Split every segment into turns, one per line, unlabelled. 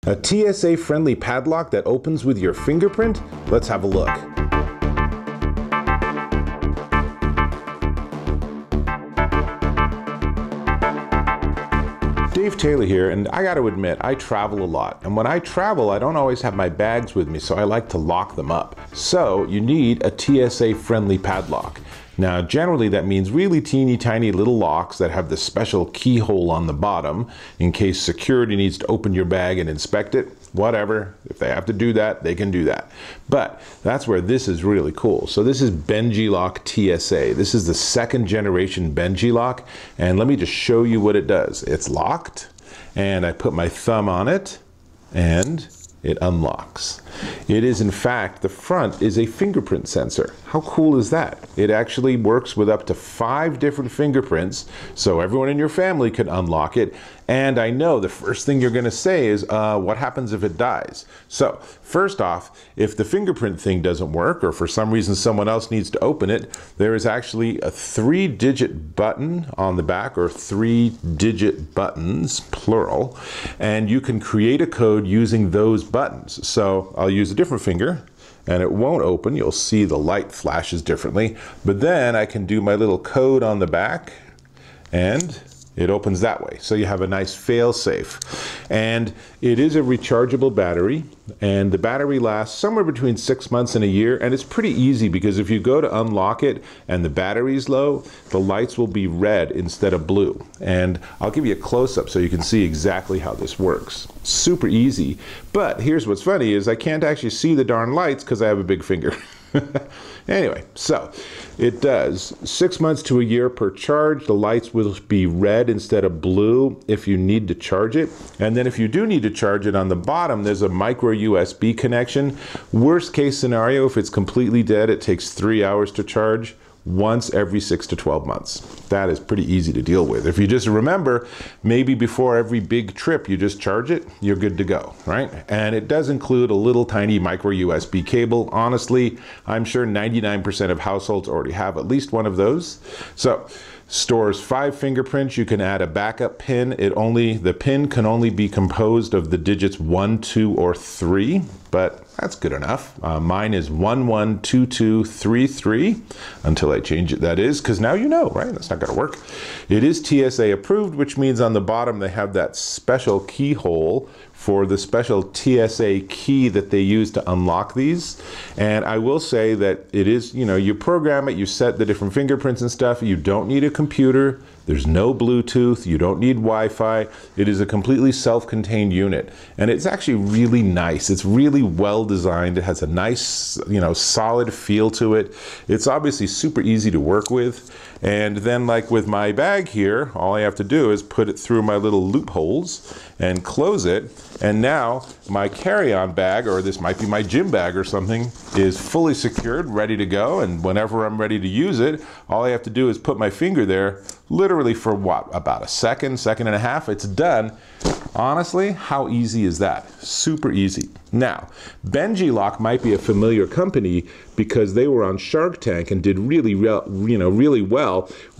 A TSA-friendly padlock that opens with your fingerprint? Let's have a look. Dave Taylor here, and I got to admit, I travel a lot. And when I travel, I don't always have my bags with me, so I like to lock them up. So you need a TSA-friendly padlock. Now, generally that means really teeny tiny little locks that have the special keyhole on the bottom in case security needs to open your bag and inspect it. Whatever, if they have to do that, they can do that. But that's where this is really cool. So this is Benjilock TSA. This is the second generation Benjilock, and let me just show you what it does. It's locked, and I put my thumb on it, and it unlocks. It is, in fact, the front is a fingerprint sensor. How cool is that? It actually works with up to 5 different fingerprints, so everyone in your family can unlock it. And I know the first thing you're gonna say is, what happens if it dies? So, first off, if the fingerprint thing doesn't work, or for some reason someone else needs to open it, there is actually a 3-digit button on the back, or 3-digit buttons, plural, and you can create a code using those buttons. So, I'll use a different finger, and it won't open. You'll see the light flashes differently, but then I can do my little code on the back, and it opens that way. So you have a nice fail-safe. And it is a rechargeable battery, and the battery lasts somewhere between 6 months and a year, and it's pretty easy because if you go to unlock it and the battery's low, the lights will be red instead of blue. And I'll give you a close-up so you can see exactly how this works. Super easy, but here's what's funny is I can't actually see the darn lights because I have a big finger. Anyway, so it does 6 months to a year per charge. The lights will be red instead of blue if you need to charge it. And then if you do need to charge it, on the bottom, there's a micro USB connection. Worst case scenario, if it's completely dead, it takes 3 hours to charge. Once every 6 to 12 months. That is pretty easy to deal with. If you just remember, maybe before every big trip you just charge it, you're good to go, right? And it does include a little tiny micro USB cable. Honestly, I'm sure 99% of households already have at least one of those. So, stores 5 fingerprints. You can add a backup pin. The pin can only be composed of the digits 1, 2, or 3, but that's good enough. Mine is 112233 until I change it, that is, because now you know, right? That's not gonna work. It is TSA approved, which means on the bottom they have that special keyhole for the special TSA key that they use to unlock these. And I will say that it is, you program it, you set the different fingerprints and stuff. You don't need a computer. There's no Bluetooth. You don't need Wi-Fi. It is a completely self-contained unit. And it's actually really nice. It's really well designed. It has a nice, solid feel to it. It's obviously super easy to work with. And then like with my bag here, all I have to do is put it through my little loopholes and close it. And now my carry-on bag, or this might be my gym bag or something, is fully secured, ready to go. And whenever I'm ready to use it, all I have to do is put my finger there, literally for what, about a second, second and a half, it's done. Honestly, how easy is that? Super easy. Now, Benjilock might be a familiar company because they were on Shark Tank and did really well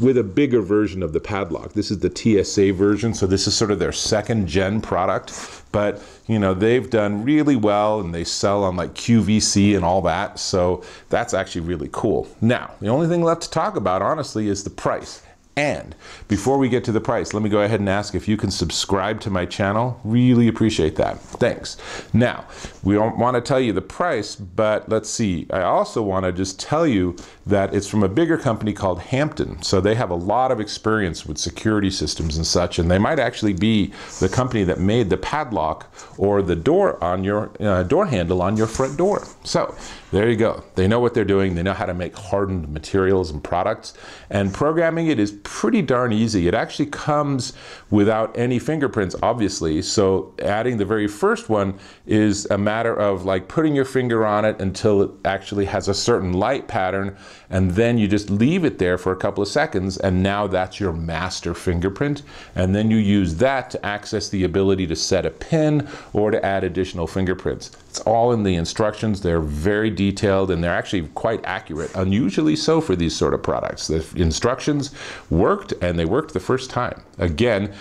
with a bigger version of the padlock. This is the TSA version, so this is sort of their 2nd gen product. But, they've done really well, and they sell on like QVC and all that, so that's actually really cool. Now, the only thing left to talk about, honestly, is the price. And before we get to the price, let me go ahead and ask if you can subscribe to my channel. Really appreciate that. Thanks. Now, we don't want to tell you the price, but let's see. I also want to just tell you that it's from a bigger company called Hampton. So they have a lot of experience with security systems and such, and they might actually be the company that made the padlock or the door on your door handle on your front door. So there you go. They know what they're doing. They know how to make hardened materials and products, and programming it is pretty darn easy. It actually comes without any fingerprints, obviously. So adding the very first one is a matter of like putting your finger on it until it actually has a certain light pattern, and then you just leave it there for a couple of seconds, and now that's your master fingerprint. And then you use that to access the ability to set a pin or to add additional fingerprints. It's all in the instructions. They're very detailed and they're actually quite accurate, unusually so for these sort of products. The instructions worked and they worked the first time. Again,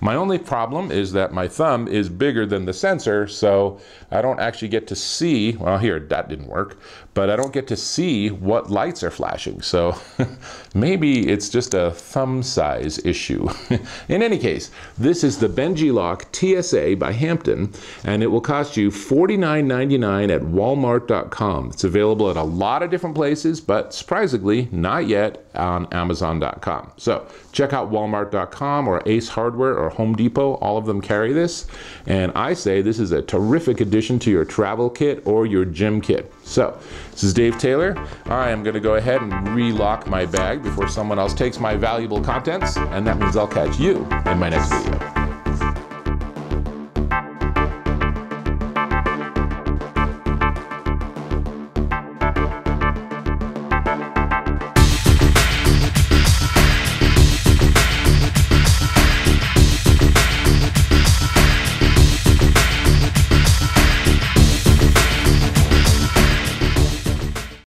my only problem is that my thumb is bigger than the sensor, so I don't actually get to see, well here, that didn't work, but I don't get to see what lights are flashing. So maybe it's just a thumb size issue. In any case, this is the Benjilock TSA by Hampton, and it will cost you $49.99 at Walmart.com. It's available at a lot of different places, but surprisingly, not yet on Amazon.com. So check out Walmart.com or Ace Hardware or Home Depot. All of them carry this. And I say this is a terrific addition to your travel kit or your gym kit. So this is Dave Taylor. I am going to go ahead and relock my bag before someone else takes my valuable contents. And that means I'll catch you in my next video.